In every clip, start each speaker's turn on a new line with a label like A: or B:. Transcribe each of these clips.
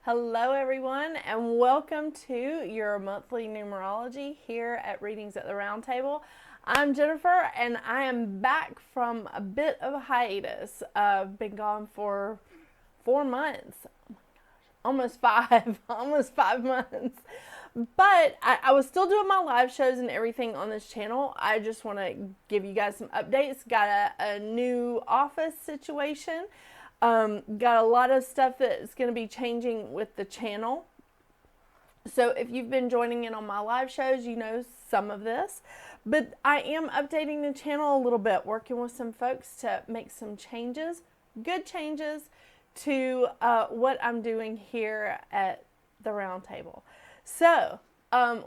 A: Hello everyone, and welcome to your monthly numerology here at Readings at the Round Table. I'm Jennifer, and I am back from a bit of a hiatus. I've been gone for 4 months. Oh my gosh, almost five, almost 5 months. But I was still doing my live shows and everything on this channel. I just want to give you guys some updates. Got a new office situation. Got a lot of stuff that's going to be changing with the channel. So if you've been joining in on my live shows, you know some of this. But I am updating the channel a little bit, working with some folks to make some changes, good changes to what I'm doing here at the Round Table. So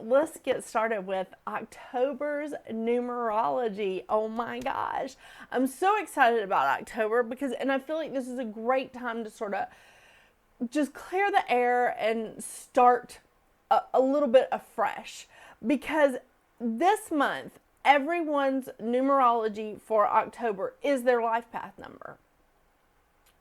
A: let's get started with October's numerology. Oh my gosh. I'm so excited about October and I feel like this is a great time to sort of just clear the air and start a little bit afresh, because this month, everyone's numerology for October is their life path number.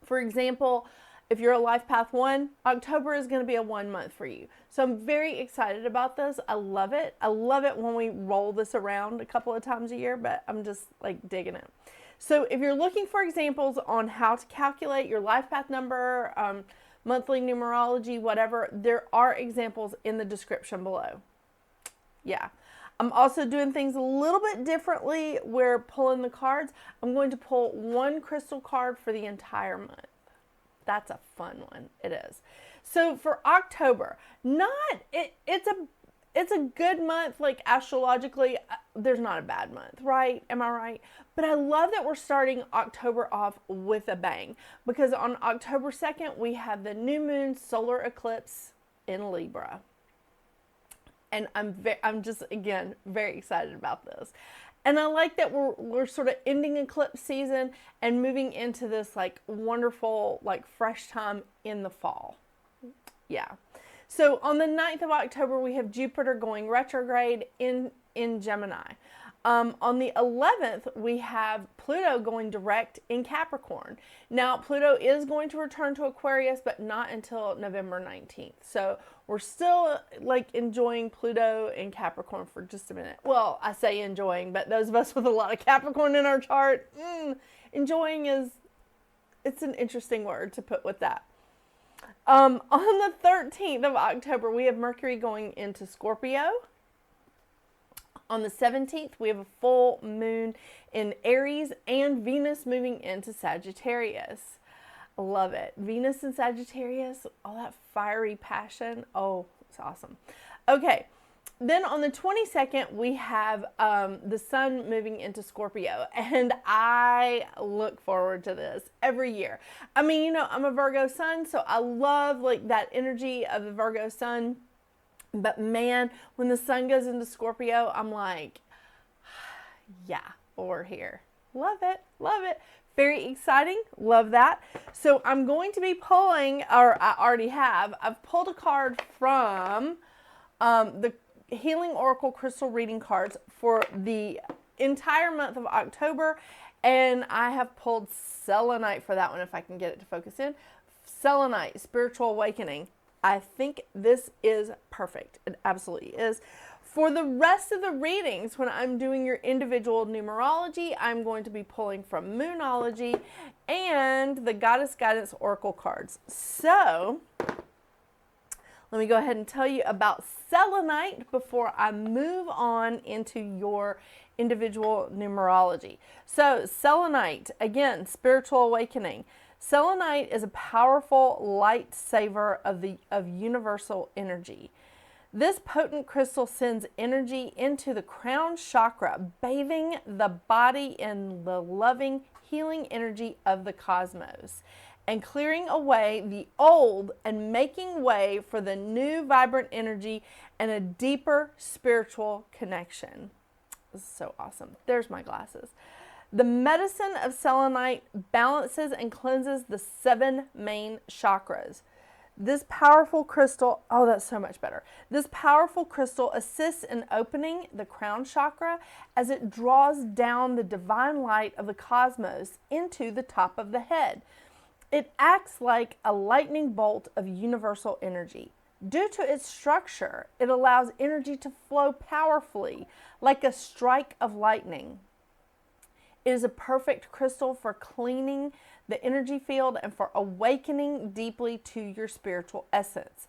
A: For example, if you're a life path 1, October is going to be a 1 month for you. So I'm very excited about this. I love it. I love it when we roll this around a couple of times a year, but I'm just like digging it. So if you're looking for examples on how to calculate your life path number, monthly numerology, whatever, there are examples in the description below. Yeah. I'm also doing things a little bit differently. We're pulling the cards. I'm going to pull one crystal card for the entire month. That's a fun one. It is. So for October, it's a good month, like astrologically. There's not a bad month, right? Am I right? But I love that we're starting October off with a bang, because on October 2nd, we have the new moon solar eclipse in Libra. And I'm just, again, very excited about this. And I like that we're sort of ending eclipse season and moving into this like wonderful, like fresh time in the fall. Yeah. So on the 9th of October, we have Jupiter going retrograde in Gemini. On the 11th, we have Pluto going direct in Capricorn. Now, Pluto is going to return to Aquarius, but not until November 19th. So we're still like enjoying Pluto in Capricorn for just a minute. Well, I say enjoying, but those of us with a lot of Capricorn in our chart, enjoying it's an interesting word to put with that. On the 13th of October, we have Mercury going into Scorpio. On the 17th, we have a full moon in Aries and Venus moving into Sagittarius. I love it. Venus and Sagittarius, all that fiery passion. Oh, it's awesome. Okay. Then on the 22nd, we have the sun moving into Scorpio, and I look forward to this every year. I mean, you know, I'm a Virgo sun, so I love like that energy of the Virgo sun. But man, when the sun goes into Scorpio, I'm like, yeah, we're here. Love it. Love it. Very exciting. Love that. So I'm going to be pulling, or I already have, I've pulled a card from the Healing Oracle Crystal Reading cards for the entire month of October. And I have pulled Selenite for that one, if I can get it to focus in. Selenite, Spiritual Awakening. I think this is perfect. It absolutely is. For the rest of the readings, when I'm doing your individual numerology, I'm going to be pulling from Moonology and the Goddess Guidance Oracle cards. So let me go ahead and tell you about Selenite before I move on into your individual numerology. So Selenite, again, Spiritual Awakening. Selenite is a powerful lightsaber of universal energy. This potent crystal sends energy into the crown chakra, bathing the body in the loving, healing energy of the cosmos, and clearing away the old and making way for the new vibrant energy and a deeper spiritual connection. This is so awesome. There's my glasses. The medicine of selenite balances and cleanses the 7 main chakras. This powerful crystal, oh, that's so much better. This powerful crystal assists in opening the crown chakra as it draws down the divine light of the cosmos into the top of the head. It acts like a lightning bolt of universal energy. Due to its structure, it allows energy to flow powerfully, like a strike of lightning. It is a perfect crystal for cleaning the energy field and for awakening deeply to your spiritual essence.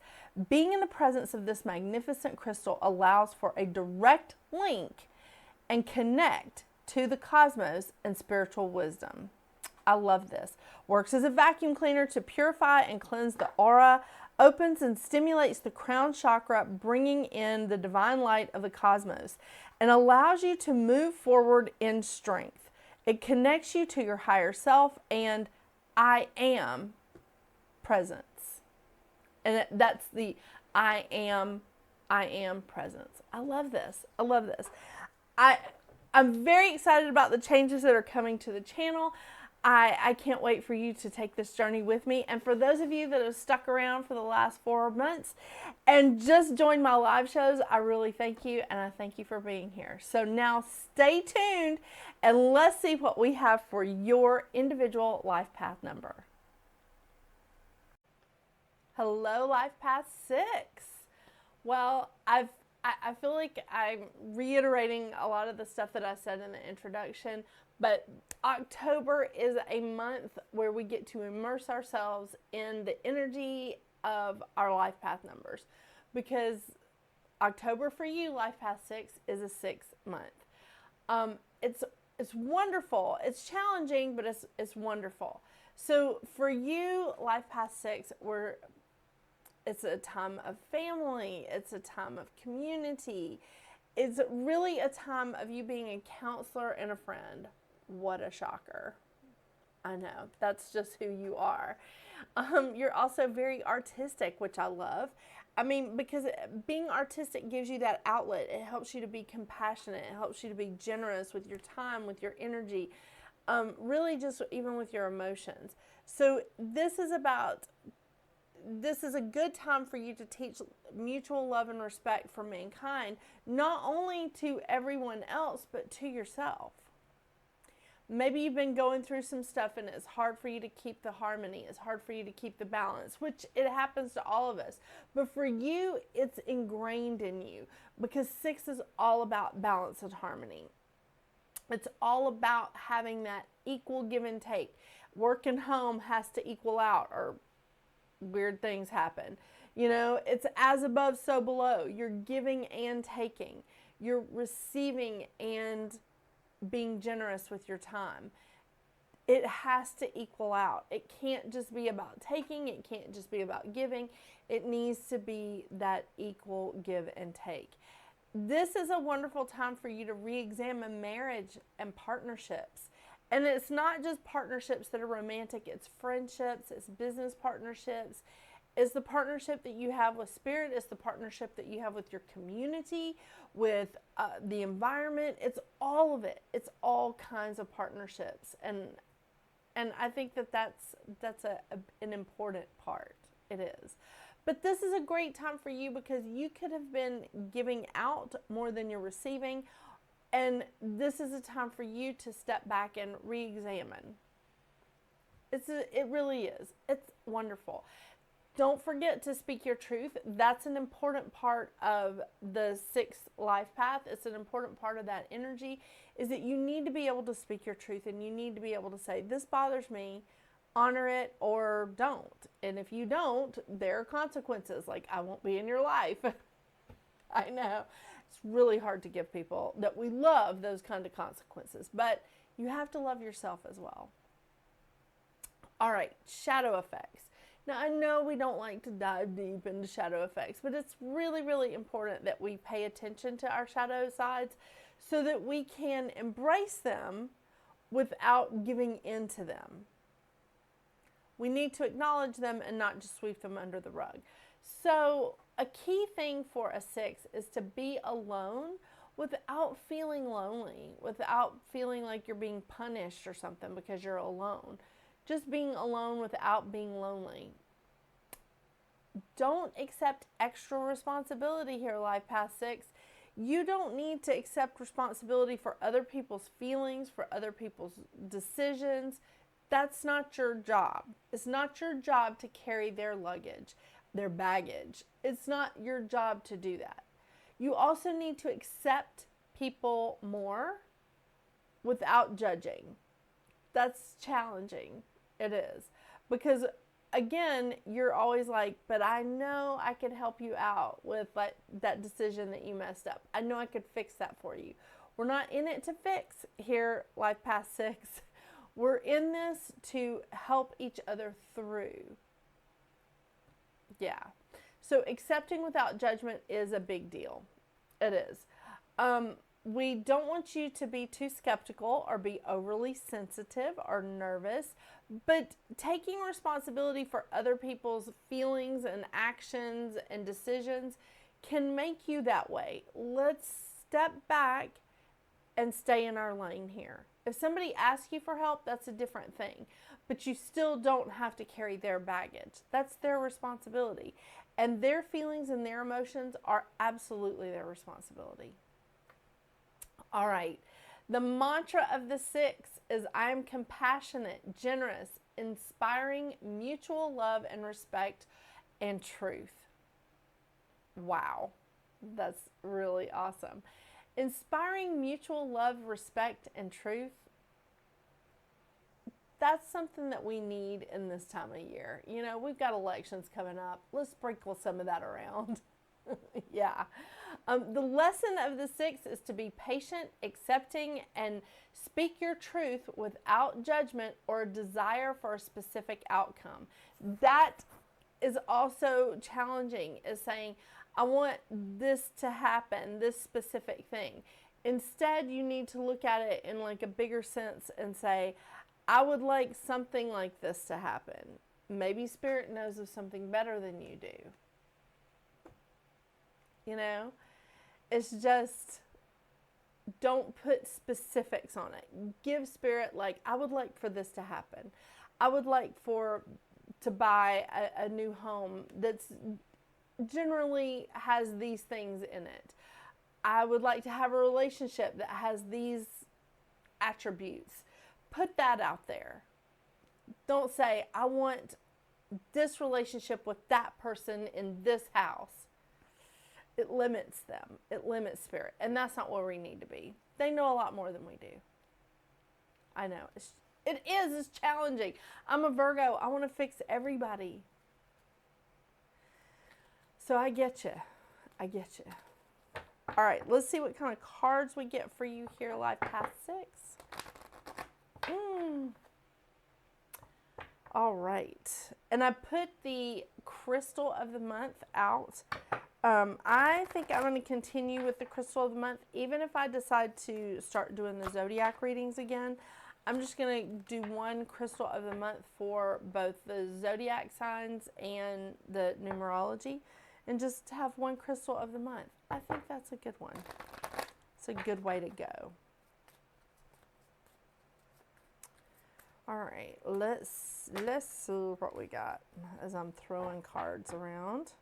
A: Being in the presence of this magnificent crystal allows for a direct link and connect to the cosmos and spiritual wisdom. I love this. Works as a vacuum cleaner to purify and cleanse the aura, opens and stimulates the crown chakra, bringing in the divine light of the cosmos, and allows you to move forward in strength. It connects you to your higher self and I am presence. And that's the I am presence. I love this. I love this. I'm very excited about the changes that are coming to the channel. I can't wait for you to take this journey with me. And for those of you that have stuck around for the last 4 months and just joined my live shows, I really thank you, and I thank you for being here. So now stay tuned and let's see what we have for your individual life path number. Hello, Life Path 6. Well, I feel like I'm reiterating a lot of the stuff that I said in the introduction, but October is a month where we get to immerse ourselves in the energy of our life path numbers, because October for you, Life Path 6, is a 6th month. It's wonderful. It's challenging, but it's wonderful. So for you, Life Path 6, it's a time of family. It's a time of community. It's really a time of you being a counselor and a friend. What a shocker. I know. That's just who you are. You're also very artistic, which I love. I mean, because being artistic gives you that outlet. It helps you to be compassionate. It helps you to be generous with your time, with your energy, really just even with your emotions. So this is a good time for you to teach mutual love and respect for mankind, not only to everyone else, but to yourself. Maybe you've been going through some stuff and it's hard for you to keep the harmony. It's hard for you to keep the balance, which it happens to all of us. But for you, it's ingrained in you, because 6 is all about balance and harmony. It's all about having that equal give and take. Work and home has to equal out, or weird things happen. You know, it's as above, so below. You're giving and taking. You're receiving and being generous with your time. It has to equal out. It can't just be about taking. It can't just be about giving. It needs to be that equal give and take. This is a wonderful time for you to re-examine marriage and partnerships. And it's not just partnerships that are romantic, it's friendships, it's business partnerships, it's the partnership that you have with spirit, it's the partnership that you have with your community, with the environment. It's all of it. It's all kinds of partnerships. And I think that's an important part. It is. But this is a great time for you, because you could have been giving out more than you're receiving. And this is a time for you to step back and re-examine. It really is. It's wonderful. Don't forget to speak your truth. That's an important part of the 6th life path. It's an important part of that energy, is that you need to be able to speak your truth, and you need to be able to say, this bothers me, honor it, or don't. And if you don't, there are consequences, like I won't be in your life. I know. It's really hard to give people that we love those kind of consequences, but you have to love yourself as well. All right, shadow effects. Now, I know we don't like to dive deep into shadow effects, but it's really, really important that we pay attention to our shadow sides so that we can embrace them without giving in to them. We need to acknowledge them and not just sweep them under the rug. So a key thing for a 6 is to be alone without feeling lonely, without feeling like you're being punished or something because you're alone. Just being alone without being lonely. Don't accept extra responsibility here, Life Path 6. You don't need to accept responsibility for other people's feelings, for other people's decisions. That's not your job. It's not your job to carry their luggage, their baggage. It's not your job to do that. You also need to accept people more without judging. That's challenging. It is. Because again, you're always like, but I know I could help you out with that decision that you messed up. I know I could fix that for you. We're not in it to fix here, Life Path 6. We're in this to help each other through. Yeah. So accepting without judgment is a big deal. It is. We don't want you to be too skeptical or be overly sensitive or nervous, but taking responsibility for other people's feelings and actions and decisions can make you that way. Let's step back and stay in our lane here. If somebody asks you for help, that's a different thing, but you still don't have to carry their baggage. That's their responsibility, and their feelings and their emotions are absolutely their responsibility. All right. The mantra of the 6 is I am compassionate, generous, inspiring mutual love and respect and truth. Wow. That's really awesome. Inspiring mutual love, respect, and truth. That's something that we need in this time of year. You know, we've got elections coming up. Let's sprinkle some of that around. Yeah. The lesson of the 6 is to be patient, accepting, and speak your truth without judgment or desire for a specific outcome. That is also challenging, is saying, I want this to happen, this specific thing. Instead, you need to look at it in like a bigger sense and say, I would like something like this to happen. Maybe Spirit knows of something better than you do. You know, it's just, don't put specifics on it. Give Spirit, like, I would like for this to happen. I would like to buy a new home that's generally has these things in it. I would like to have a relationship that has these attributes. Put that out there. Don't say, I want this relationship with that person in this house. It limits them. It limits Spirit. And that's not where we need to be. They know a lot more than we do. I know. It's challenging. I'm a Virgo. I want to fix everybody. So I get you. I get you. All right. Let's see what kind of cards we get for you here, Life Path 6. All right. And I put the crystal of the month out. I think I'm going to continue with the crystal of the month. Even if I decide to start doing the zodiac readings again, I'm just going to do one crystal of the month for both the zodiac signs and the numerology, and just have one crystal of the month. I think that's a good one. It's a good way to go. All right, let's see what we got as I'm throwing cards around.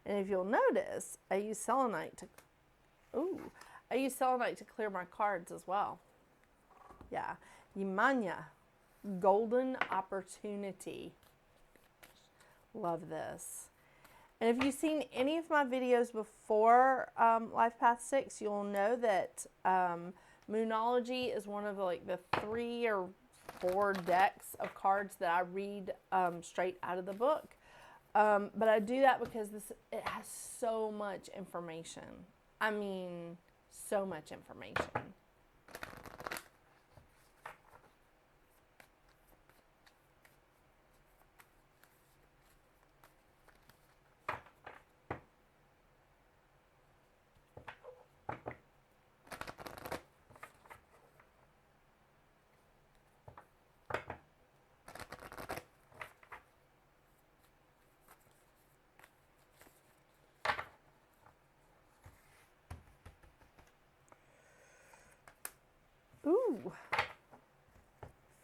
A: And if you'll notice, I use selenite to clear my cards as well. Yeah, Yimanya, golden opportunity. Love this. And if you've seen any of my videos before Life Path 6, you'll know that Moonology is one of the 3 or 4 decks of cards that I read straight out of the book. But I do that because it has so much information. I mean, so much information. Ooh,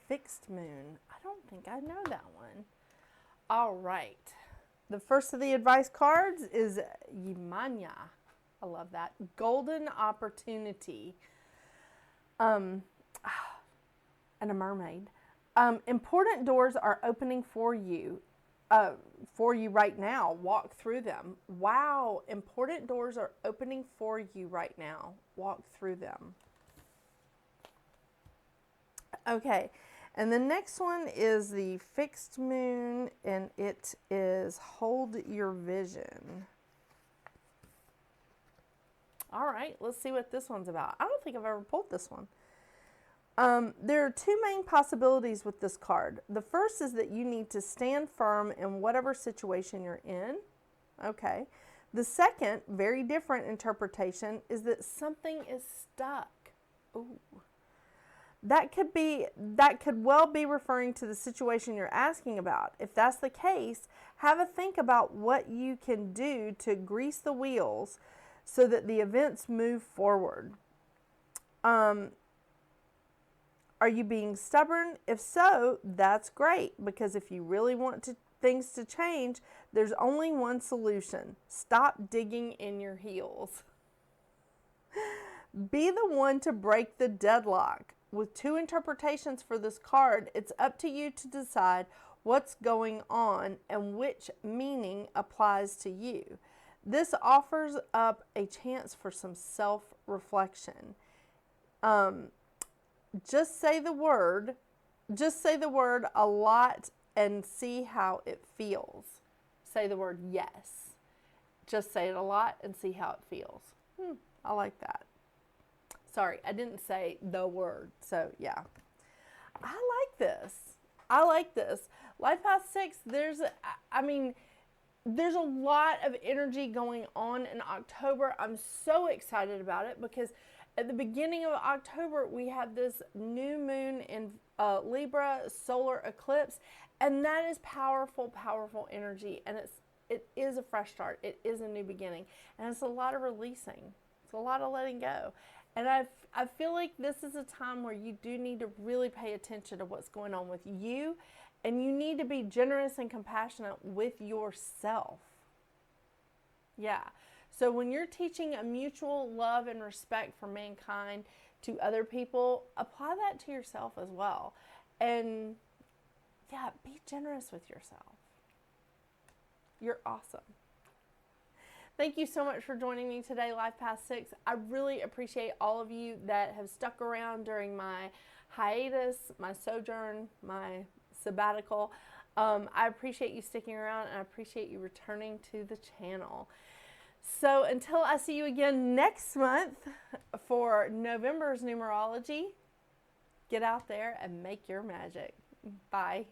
A: fixed moon. I don't think I know that one. All right. The first of the advice cards is Yimanya. I love that. Golden opportunity. And a mermaid. Important doors are opening for you right now. Walk through them. Wow, important doors are opening for you right now. Walk through them. Okay, and the next one is the fixed moon, and it is hold your vision. All right, let's see what this one's about. I don't think I've ever pulled this one. There are two main possibilities with this card. The first is that you need to stand firm in whatever situation you're in. Okay. The second, very different interpretation, is that something is stuck. Ooh. That could well be referring to the situation you're asking about. If that's the case, have a think about what you can do to grease the wheels so that the events move forward. Are you being stubborn? If so, that's great, because if you really want things to change, there's only one solution. Stop digging in your heels. Be the one to break the deadlock. With two interpretations for this card, it's up to you to decide what's going on and which meaning applies to you. This offers up a chance for some self-reflection. Just say the word a lot and see how it feels. Say the word yes. Just say it a lot and see how it feels. I like that. Sorry, I didn't say the word. So yeah, I like this. Life Path 6, there's a lot of energy going on in October. I'm so excited about it because at the beginning of October, we have this new moon in Libra solar eclipse, and that is powerful, powerful energy. And it is a fresh start. It is a new beginning, and it's a lot of releasing. It's a lot of letting go. And I feel like this is a time where you do need to really pay attention to what's going on with you, and you need to be generous and compassionate with yourself. Yeah. So when you're teaching a mutual love and respect for mankind to other people, apply that to yourself as well. And yeah, be generous with yourself. You're awesome. Thank you so much for joining me today, Life Path 6. I really appreciate all of you that have stuck around during my hiatus, my sojourn, my sabbatical. I appreciate you sticking around, and I appreciate you returning to the channel. So until I see you again next month for November's numerology, get out there and make your magic. Bye.